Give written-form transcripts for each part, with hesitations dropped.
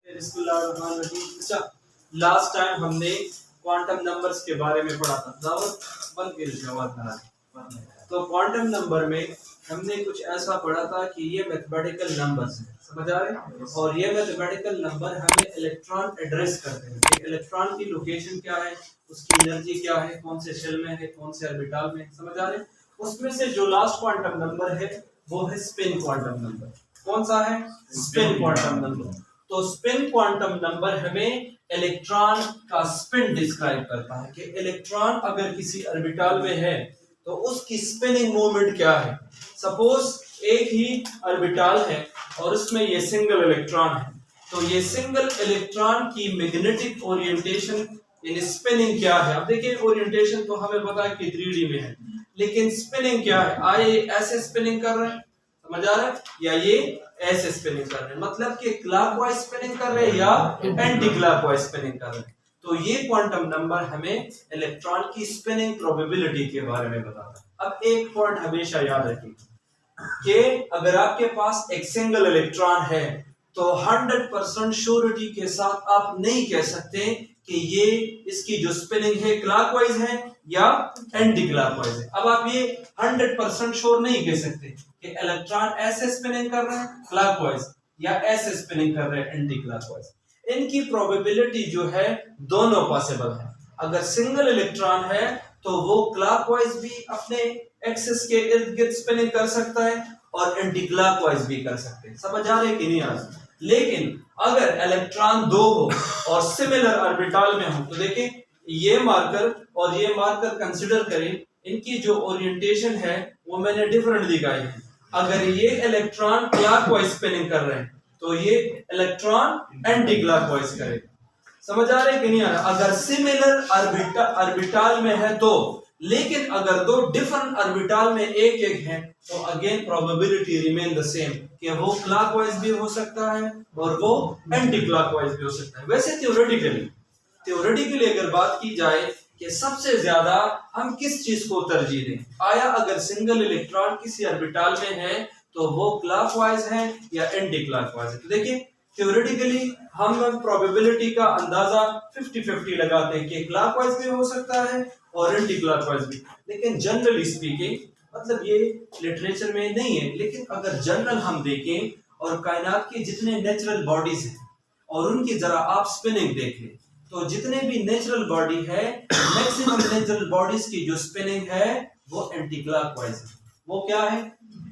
अच्छा, last time हमने quantum numbers के बारे में पढ़ा था। दावत बंद कर जवाब। तो क्वांटम नंबर में हमने कुछ ऐसा पढ़ा था कि ये मैथमेटिकल नंबर्स हैं, समझ आ रहे हैं। और ये मैथमेटिकल नंबर हमें इलेक्ट्रॉन एड्रेस करते हैं कि इलेक्ट्रॉन की लोकेशन क्या है, उसकी एनर्जी क्या है, कौन से शेल में है, कौन से ऑर्बिटल में, समझ आ रहे हैं। उसमें से जो लास्ट क्वांटम नंबर है वो है स्पिन क्वांटम नंबर। कौन सा है? Spin quantum number. तो स्पिन क्वांटम नंबर हमें इलेक्ट्रॉन का स्पिन डिस्क्राइब करता है कि इलेक्ट्रॉन अगर किसी ऑर्बिटल में है तो उसकी स्पिनिंग मोमेंट क्या है। सपोज एक ही ऑर्बिटल है और उसमें ये सिंगल इलेक्ट्रॉन है, तो ये सिंगल इलेक्ट्रॉन की मैग्नेटिक ओरिएंटेशन इन स्पिनिंग क्या है। अब देखिए, ओरिएंटेशन तो हमें पता है कि 3D में है, लेकिन स्पिनिंग क्या है। आए ऐसे स्पिनिंग कर रहे हैं, समझ आ रहा है, या ये ऐसे स्पिनिंग कर रहे हैं, मतलब कि क्लॉकवाइज स्पिनिंग कर रहे हैं या एंटी क्लॉकवाइज स्पिनिंग कर रहे हैं। तो ये क्वांटम नंबर हमें इलेक्ट्रॉन की स्पिनिंग प्रोबेबिलिटी के बारे में बताता है। अब एक पॉइंट हमेशा याद रखिए कि अगर आपके पास एक सिंगल इलेक्ट्रॉन है तो 100% श्योरिटी के साथ आप नहीं कह सकते कि ये इसकी जो स्पिनिंग है क्लॉकवाइज है या एंटी क्लॉकवाइज है। अब आप ये 100% श्योर नहीं कह सकते कि इलेक्ट्रॉन ऐसे स्पिनिंग कर रहे हैं क्लॉकवाइज या ऐसे स्पिनिंग कर रहे हैं एंटी क्लॉकवाइज। इनकी प्रोबेबिलिटी जो है दोनों पॉसिबल है। अगर सिंगल इलेक्ट्रॉन है तो वो क्लॉकवाइज भी अपने एक्सिस के इर्द गिर्द स्पिनिंग कर सकता है और एंटी क्लॉकवाइज भी कर सकते हैं, समझ आ रहे कि नहीं आज। लेकिन अगर इलेक्ट्रॉन दो हो और सिमिलर ऑर्बिटल में हो, तो देखिए ये मार्कर और ये मार्कर कंसीडर करें, इनकी जो ओरिएंटेशन है वो मैंने डिफरेंट दिखाई है। अगर ये इलेक्ट्रॉन क्लॉकवाइज स्पिनिंग कर रहे हैं तो ये इलेक्ट्रॉन एंटी क्लॉकवाइज करेगा, समझ आ रहे कि नहीं आ रहा। अगर सिमिलर ऑर्बिटल में है तो, लेकिन अगर दो डिफरेंट ऑर्बिटल में एक एक है तो again probability remain the same कि वो क्लॉकवाइज भी हो सकता है और वो एंटी क्लॉकवाइज भी हो सकता है। वैसे थ्योरेटिकली अगर बात की जाए कि सबसे ज्यादा हम किस चीज को तरजीह दें, आया अगर सिंगल इलेक्ट्रॉन किसी ऑर्बिटल में है तो वो क्लॉकवाइज है या एंटी क्लॉकवाइज है। तो देखिए थ्योरेटिकली हम प्रोबेबिलिटी का अंदाजा 50-50 लगाते हैं कि क्लॉकवाइज भी हो सकता है और एंटी क्लॉकवाइज भी। लेकिन जनरली स्पीकिंग, मतलब ये लिटरेचर में नहीं है, लेकिन अगर जनरल हम देखें और कायनात के जितने नेचुरल बॉडीज हैं और उनकी जरा आप स्पिनिंग देख लें, तो जितने भी नेचुरल बॉडी है, मैक्सिमम नेचुरल बॉडीज की जो स्पिनिंग है वो एंटी क्लॉकवाइज है। वो क्या है?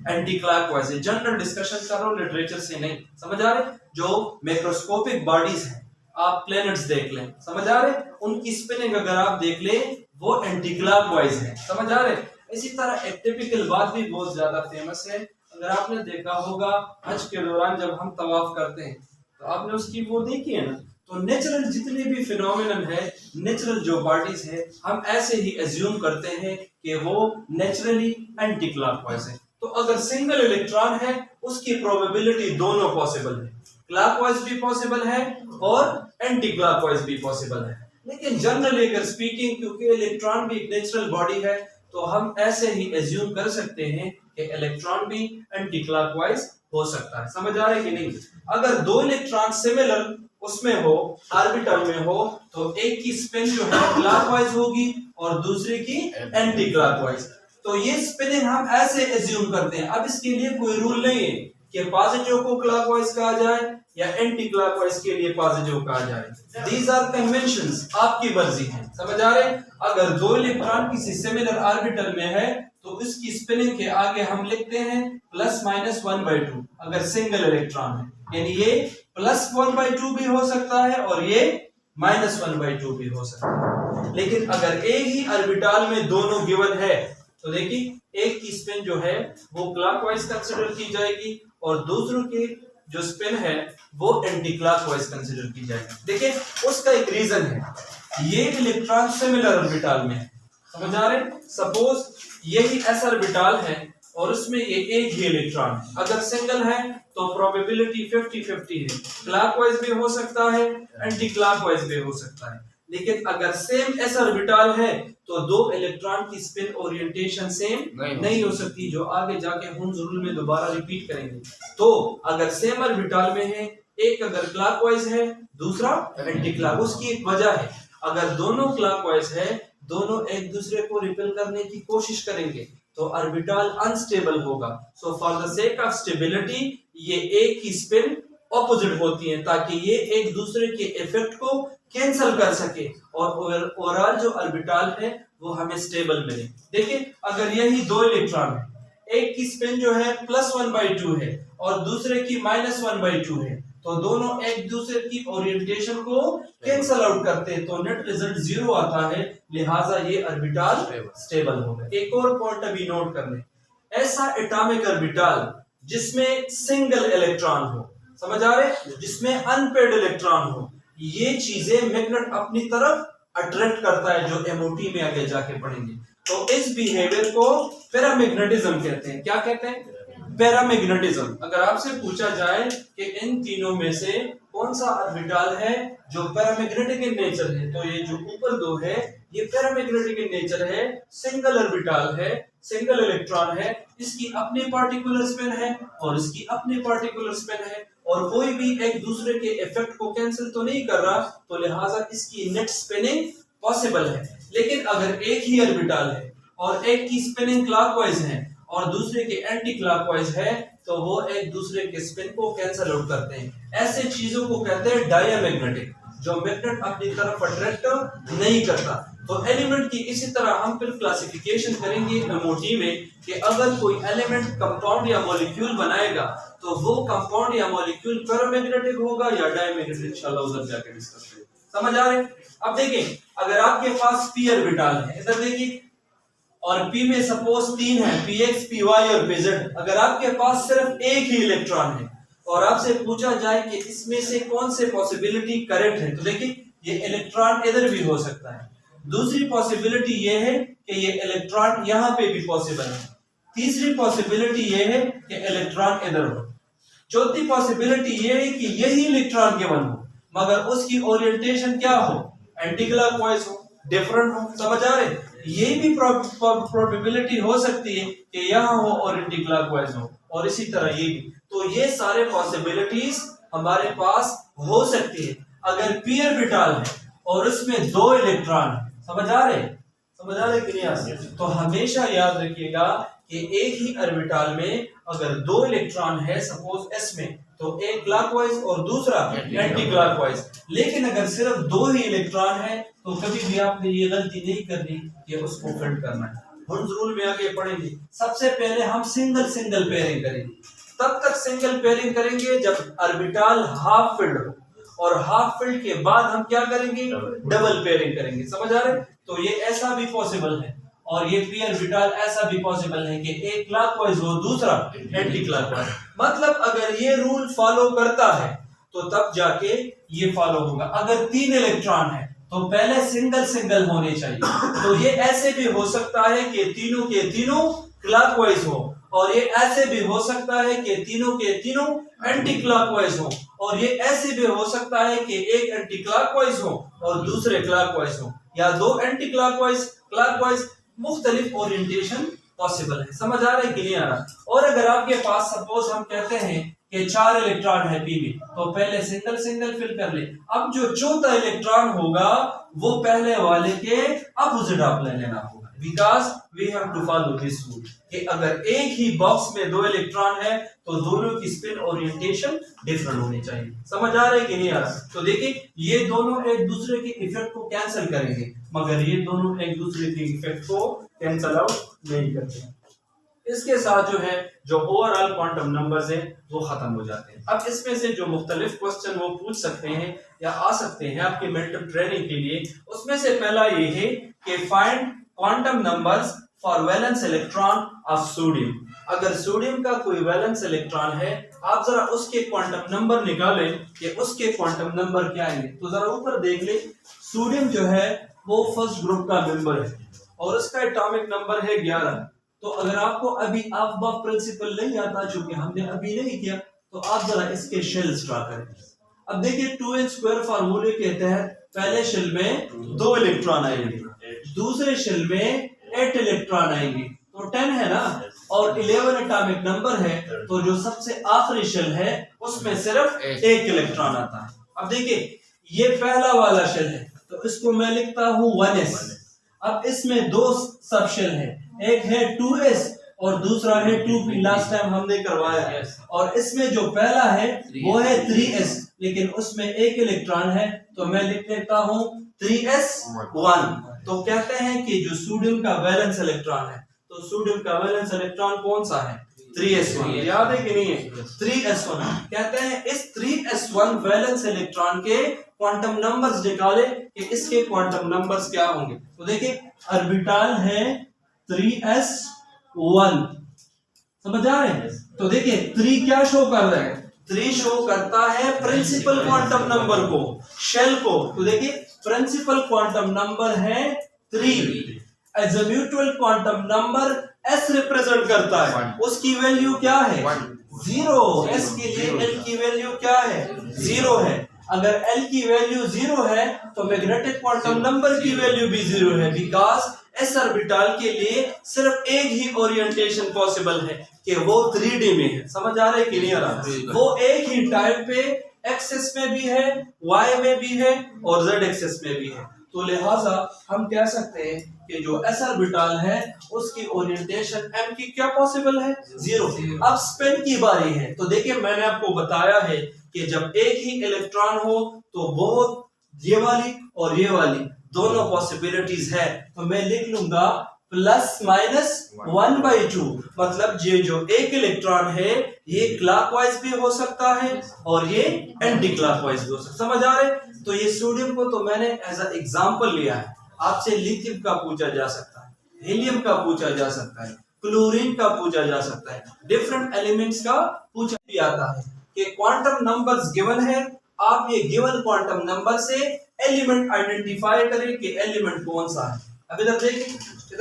एंटी क्लॉकवाइज है। जनरल डिस्कशन कर रहा हूं, लिटरेचर से नहीं, समझ आ रहे। जो मैक्रोस्कोपिक बॉडीज हैं, आप प्लैनेट्स देख लें, समझ आ रहे, उनकी स्पिनिंग अगर आप देख लें वो एंटी क्लॉकवाइज है, समझ आ रहे। इसी तरह एक टिपिकल बात भी बहुत ज्यादा फेमस है, अगर आपने देखा होगा हज के दौरान जब हम तवाफ करते हैं तो आपने उसकी वो देखी है ना, तो नेचुरल जितने भी फिनोमिनन है, नेचुरल जो बॉडीज है, हम ऐसे ही एज्यूम करते हैं कि वो नेचुरली एंटी क्लॉकवाइज है। तो अगर सिंगल इलेक्ट्रॉन है उसकी प्रोबेबिलिटी दोनों पॉसिबल है, क्लॉकवाइज भी पॉसिबल है और एंटी क्लॉकवाइज भी पॉसिबल है। लेकिन जनरली अगर स्पीकिंग, क्योंकि इलेक्ट्रॉन भी एक नेचुरल बॉडी है, तो हम ऐसे ही एज्यूम कर सकते हैं कि इलेक्ट्रॉन भी एंटी क्लॉकवाइज हो सकता है, समझ आ रहे कि नहीं। अगर दो इलेक्ट्रॉन सिमिलर उसमें हो, ऑर्बिटल में हो, तो एक की स्पिन जो है क्लॉकवाइज होगी और दूसरे की एंटी क्लॉकवाइज। तो ये स्पिनिंग हम ऐसे एज्यूम करते हैं। अब इसके लिए कोई रूल नहीं है कि पॉजिटिव को क्लॉकवाइज कहा जाए या एंटी क्लॉकवाइज के लिए पॉजिटिव कहा जाए। दीज आर कन्वेंशंस, आपकी मर्जी है, समझ आ रहे। अगर दो इलेक्ट्रॉन किसी सिमिलर ऑर्बिटल में है तो इसकी स्पिनिंग के आगे हम लिखते हैं ±1/2 अगर सिंगल इलेक्ट्रॉन है, यानी ये +1/2 भी हो सकता है और ये -1/2 भी हो सकता है। लेकिन अगर एक ही ऑर्बिटल में दोनों गिवन है तो देखिए एक की स्पिन जो है वो क्लॉकवाइज कंसीडर की जाएगी और दूसरों की जो स्पिन है वो एंटी क्लॉकवाइज कंसीडर की जाएगी। देखिए उसका एक रीजन है, ये इलेक्ट्रॉन सिमिलर ऑर्बिटल में है, समझ आ रहे। सपोज यही एस ऑर्बिटल है और उसमें ये एक ही इलेक्ट्रॉन है, अगर सिंगल है तो प्रोबेबिलिटी 50-50 है, क्लॉकवाइज भी हो सकता है एंटी क्लॉकवाइज भी हो सकता है। लेकिन अगर सेम एस ऑर्बिटल है तो दो इलेक्ट्रॉन की स्पिन ओरिएंटेशन सेम नहीं हो सकती, जो आगे जाके हम जरूर में दोबारा रिपीट करेंगे। तो अगर सेम ऑर्बिटल में है एक अगर क्लॉकवाइज है दूसरा एंटी क्लॉक, उसकी एक वजह है, अगर दोनों क्लॉकवाइज है दोनों एक दूसरे को रिपेल करने की कोशिश करेंगे तो ऑर्बिटल अनस्टेबल होगा। So for the sake of stability ये एक ही स्पिन ऑपोजिट होती है ताकि ये एक दूसरे के इफेक्ट को कैंसिल कर सके और ओवरऑल जो ऑर्बिटल है वो हमें स्टेबल मिले। देखिए अगर यही दो इलेक्ट्रॉन है, एक की स्पिन जो है +1/2 है और दूसरे की -1/2 है, तो दोनों एक दूसरे की ओरिएंटेशन को कैंसिल आउट करते हैं तो नेट रिजल्ट 0 आता है, लिहाजा ये ऑर्बिटल स्टेबल होगा। एक और पॉइंट अभी नोट कर लें, ऐसा एटॉमिक ऑर्बिटल जिसमें सिंगल इलेक्ट्रॉन हो, समझ आ रहे, जिसमें अनपेयर्ड इलेक्ट्रॉन हो, ये चीजें मैग्नेट अपनी तरफ अट्रैक्ट करता है, जो एमओटी में आगे जाके पढ़ेंगे। तो इस बिहेवियर को पैरामैग्नेटिज्म कहते हैं। क्या कहते हैं? पैरामैग्नेटिज्म। अगर आपसे पूछा जाए कि इन तीनों में से कौन सा ऑर्बिटल है जो पैरामैग्नेटिक इन नेचर है, तो ये जो ऊपर दो है ये पैरामैग्नेटिक इन नेचर है, सिंगल ऑर्बिटल है, सिंगल इलेक्ट्रॉन है, इसकी अपनी पार्टिकुलर स्पिन है और इसकी अपनी पार्टिकुलर स्पिन है और कोई भी एक दूसरे के इफेक्ट को कैंसिल तो नहीं कर रहा, तो लिहाजा इसकी नेट स्पिनिंग पॉसिबल है। लेकिन अगर एक ही ऑर्बिटल है और एक की स्पिनिंग क्लॉकवाइज है और दूसरे के एंटी क्लॉकवाइज है तो वो एक दूसरे के स्पिन को कैंसिल आउट करते हैं। ऐसे चीजों को कहते हैं डायमैग्नेटिक, जो मैग्नेट अपनी तरफ अट्रैक्ट नहीं करता। तो एलिमेंट की इसी तरह हम फिर क्लासिफिकेशन करेंगे एमओटी में कि अगर कोई एलिमेंट कंपाउंड या मॉलिक्यूल बनाएगा तो वो कंपाउंड या मॉलिक्यूल पैरामैग्नेटिक होगा या डायमैग्नेटिक, इंशाल्लाह उधर जाके डिस्कस करेंगे। समझ आ रहे हैं? अब देखिए अगर आपके पास p ऑर्बिटल है, इधर देखिए, और p में सपोज 3 है, px py और pz, अगर आपके पास सिर्फ एक ही इलेक्ट्रॉन है और आपसे पूछा जाए कि इसमें से कौन से पॉसिबिलिटी करेक्ट है, तो देखिए ये इलेक्ट्रॉन इधर भी हो सकता है, दूसरी पॉसिबिलिटी ये है कि ये इलेक्ट्रॉन यहाँ पे भी पॉसिबल है, तीसरी पॉसिबिलिटी ये है कि इलेक्ट्रॉन इधर हो, चौथी पॉसिबिलिटी ये है कि यही इलेक्ट्रॉन गिवन हो मगर उसकी ओरिएंटेशन क्या हो, एंटी क्लॉकवाइज हो, डिफरेंट हो। समझ आ रहे? ये भी प्रोबेबिलिटी हो सकती है कि यहाँ हो और एंटी क्लॉकवाइज हो, और इसी तरह ये भी। तो ये सारे पॉसिबिलिटीज हमारे पास हो सकती है। अगर p ऑर्बिटल है और उसमें 2 इलेक्ट्रॉन है, समझ आ रहे कि नहीं आ रहे? तो हमेशा याद रखिएगा कि एक ही ऑर्बिटल में अगर 2 इलेक्ट्रॉन है सपोज s में, तो एक क्लॉकवाइज और दूसरा एंटी क्लॉकवाइज। लेकिन अगर सिर्फ 2 ही इलेक्ट्रॉन है तो कभी भी आपने ये गलती नहीं करनी कि उसको फिल्ड करना है। हम रूल में आगे पढ़ेंगे। सबसे पहले हम सिंगल पेयरिंग करेंगे, तब तक सिंगल पेयरिंग करेंगे जब ऑर्बिटल हाफ फिल्ड हो, और हाफ फिल्ड के बाद हम क्या करेंगे, डबल पेयरिंग करेंगे। समझ आ रहे? तो ये ऐसा भी पॉसिबल है और ये p ऑर्बिटल ऐसा भी पॉसिबल है कि एक क्लॉकवाइज हो दूसरा एंटी क्लॉकवाइज। मतलब अगर ये रूल फॉलो करता है तो तब जाके ये फॉलो होगा। अगर 3 इलेक्ट्रॉन है तो पहले सिंगल होने चाहिए, तो ये ऐसे भी हो सकता है कि तीनों के तीनों क्लॉकवाइज हो, और ये ऐसे भी हो सकता है कि तीनों के तीनों एंटी क्लॉकवाइज हो, और ये ऐसे भी हो सकता है कि एक एंटी क्लॉकवाइज हो और दूसरे क्लॉकवाइज हो, या 2 एंटी क्लॉकवाइज मुख्तलिफ ओरिएंटेशन पॉसिबल है। समझ आ रहा है कि नहीं आ रहा? और अगर आपके पास सपोज हम कहते हैं कि 4 इलेक्ट्रॉन है p में, तो पहले सिंगल फिल कर ले। अब जो चौथा इलेक्ट्रॉन होगा वो पहले वाले के अपोजिट आप ले लेना होगा, because we have to follow this rule कि अगर एक ही बॉक्स में 2 इलेक्ट्रॉन है तो दोनों की स्पिन ओरिएंटेशन डिफरेंट होनी चाहिए। समझ आ रहा है कि नहीं आ रहा? तो देखिए ये दोनों एक दूसरे के इफेक्ट को कैंसिल करेंगे, मगर ये दोनों एक दूसरे के इफेक्ट को कैंसिल आउट नहीं करते। इसके साथ जो है जो ओवरऑल क्वांटम नंबर्स हैं वो खत्म हो जाते हैं। अब इसमें से जो मुख्तलिफ क्वेश्चन वो पूछ सकते हैं या आ सकते हैं आपके मेंटल ट्रेनिंग के लिए, उसमें से पहला ये है कि find quantum numbers for valence electron of sodium. अगर सोडियम का कोई वैलेंस इलेक्ट्रॉन है, आप जरा उसके क्वांटम नंबर निकालें कि उसके क्वांटम नंबर क्या आएंगे। तो जरा ऊपर देख ले, सोडियम जो है वो फर्स्ट ग्रुप का मेंबर है और उसका एटॉमिक नंबर है 11। तो अगर आपको अभी ऑफ प्रिंसिपल नहीं आता, चूंकि हमने अभी नहीं किया, तो आप जरा इसके शेल्स ड्रा करें। अब देखिए 2n² फार्मूले के तहत पहले शेल में 2 इलेक्ट्रॉन आएंगे, दूसरे शेल में 8 इलेक्ट्रॉन आएंगे, तो 10 है ना, और 11 एटॉमिक नंबर है, तो जो सबसे आखिरी शेल है उसमें सिर्फ एक इलेक्ट्रॉन आता है। अब देखिए ये पहला वाला शेल है, तो इसको मैं लिखता हूँ 1s। अब इसमें दो सब शेल है, एक है 2s और दूसरा है 2p, लास्ट टाइम हमने करवाया। और इसमें जो पहला है वो है 3s, लेकिन उसमें एक इलेक्ट्रॉन है, तो मैं लिख लेता हूँ 3s1। तो कहते हैं कि जो सोडियम का वैलेंस इलेक्ट्रॉन है, तो सोडियम का वैलेंस इलेक्ट्रॉन कौन सा है? 3s1। याद है कि नहीं है? 3s1 कहते हैं। इस 3s1 वैलेंस इलेक्ट्रॉन के क्वांटम नंबर्स निकाले कि इसके क्वांटम नंबर्स क्या होंगे। तो देखिए ऑर्बिटल है 3s1, समझ आ रहे हैं? तो देखिए 3 क्या शो कर रहा है? 3 शो करता है प्रिंसिपल क्वांटम नंबर को, शेल को। तो देखिए प्रिंसिपल क्वांटम नंबर है 3। As a mutual quantum number s represent करता है, उसकी वैल्यू क्या है? 0। s के लिए l की वैल्यू क्या है? 0 है। अगर l की वैल्यू 0 है तो मैग्नेटिक क्वांटम नंबर की वैल्यू भी 0 है, बिकॉज s ऑर्बिटल के लिए सिर्फ एक ही ओरिएंटेशन पॉसिबल है कि वो 3D में है। समझ आ रहा है कि नहीं आ रहा? वो एक ही टाइप पे एक्सिस में भी है, y में भी है और z एक्सिस में भी है। तो लिहाजा हम कह सकते हैं कि जो s ऑर्बिटल है उसकी ओरिएंटेशन m की क्या पॉसिबल है? 0। अब स्पिन की बारी है। तो देखिए मैंने आपको बताया है कि जब एक ही इलेक्ट्रॉन हो तो बहुत ये वाली और ये वाली दोनों पॉसिबिलिटीज है। तो मैं लिख लूंगा ±1/2, मतलब ये जो एक इलेक्ट्रॉन है ये क्लॉकवाइज भी हो सकता है और ये एंटी क्लॉकवाइज भी हो सकता है। समझ आ रहे? तो ये सोडियम को तो मैंने एज अ एग्जांपल लिया है। आपसे लिथियम का पूछा जा सकता है, हीलियम का पूछा जा सकता है, क्लोरीन का पूछा जा सकता है, डिफरेंट एलिमेंट्स का पूछा भी आता है कि क्वांटम नंबर्स गिवन है। आप ये गिवन क्वांटम नंबर से एलिमेंट आइडेंटिफाई करें कि एलिमेंट कौन सा है। अब इधर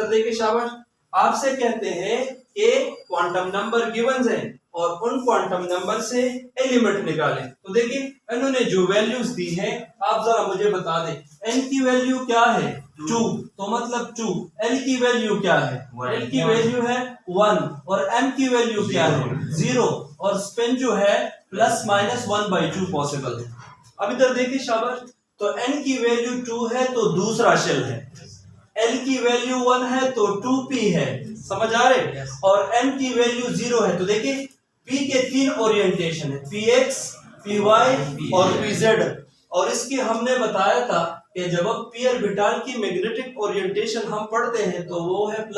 देखिए शाबाश। आपसे कहते हैं कि क्वांटम नंबर गिवन है और उन क्वांटम नंबर से एलिमेंट निकालें। तो देखिए इन्होंने जो वैल्यूज दी है आप जरा मुझे बता दें। n की वैल्यू क्या है? 2, तो मतलब 2। l की वैल्यू क्या है? l की वैल्यू है 1 और m की वैल्यू क्या है? 0। और स्पिन जो है ±1/2 पॉसिबल है। अब इधर देखिए शाबाश। तो n की वैल्यू 2 है तो दूसरा शेल है, l की वैल्यू 1 है तो 2p है। समझ आ रहे? और m की वैल्यू 0 है। तो देखिए p के 3 ओरिएंटेशन है, px, py और pz। और इसके हमने बताया था कि जब अब p ऑर्बिटल की मैग्नेटिक ओरिएंटेशन हम पढ़ते हैं तो वो है ±l।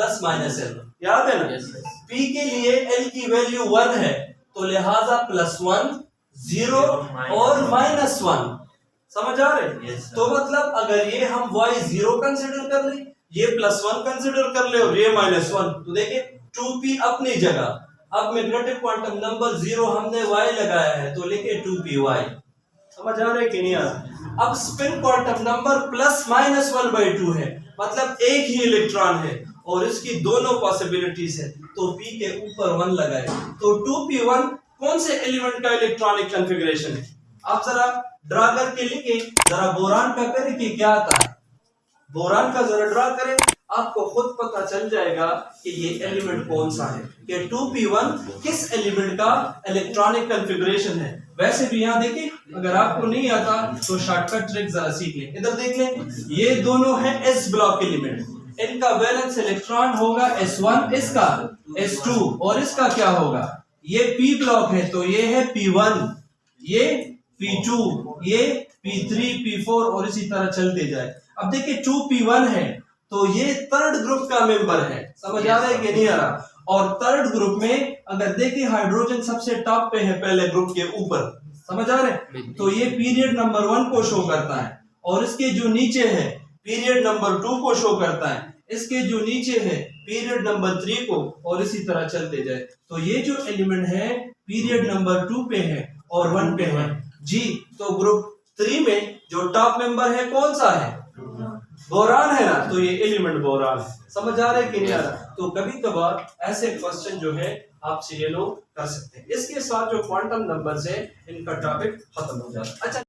याद है ना? p के लिए l की वैल्यू 1 है तो लिहाजा +1, 0 और -1। समझ आ रहे? तो मतलब अगर ये हम y0 कंसिडर कर ले, ये +1 कंसिडर कर ले और ये -1, तो देखिए 2p अपनी जगह। अब मैग्नेटिक क्वांटम नंबर 0 हमने y लगाया है तो लिखे 2py। समझ आ रहे कि नहीं आ रहा? अब स्पिन क्वांटम नंबर ±1/2 है, मतलब एक ही इलेक्ट्रॉन है और इसकी दोनों पॉसिबिलिटीज है, तो p के ऊपर 1 लगाए तो 2p1 कौन से एलिमेंट का इलेक्ट्रॉनिक कॉन्फ़िगरेशन है? आप जरा ड्रा करके लिखे, जरा बोरान का करें कि क्या आता है। बोरान का जरा ड्रा करें, आपको खुद पता चल जाएगा कि ये एलिमेंट कौन सा है, कि 2p1 किस एलिमेंट का इलेक्ट्रॉनिक कॉन्फ़िगरेशन है। वैसे भी यहाँ देखिए, अगर आपको नहीं आता तो शॉर्टकट ट्रिक जरा सीख लें। इधर देख लें, ये दोनों है s ब्लॉक एलिमेंट, इनका वैलेंस इलेक्ट्रॉन होगा s1, इसका s2 और इसका क्या होगा? ये p ब्लॉक है तो ये है p1, ये p2, ये p3, p4 और इसी तरह चलते जाए। अब देखिए 2p1 है तो ये थर्ड ग्रुप का मेंबर है। समझ आ रहा है कि नहीं आ रहा? और थर्ड ग्रुप में अगर देखिए हाइड्रोजन सबसे टॉप पे है पहले ग्रुप के ऊपर। समझ आ रहे हैं? तो ये पीरियड नंबर 1 को शो करता है और इसके जो नीचे है पीरियड नंबर 2 को शो करता है, इसके जो नीचे है पीरियड नंबर 3 को और इसी तरह चलते जाए। तो ये जो एलिमेंट है पीरियड नंबर 2 पे है और 1 पे है जी। तो ग्रुप 3 में जो टॉप मेंबर है कौन सा है? बोरान है ना, तो ये एलिमेंट बोरान है। समझ आ रहा है कि नहीं आ रहा? तो कभी कभार ऐसे क्वेश्चन जो है आपसे ये लोग कर सकते हैं। इसके साथ जो क्वांटम नंबर्स है इनका टॉपिक खत्म हो जाता है। अच्छा।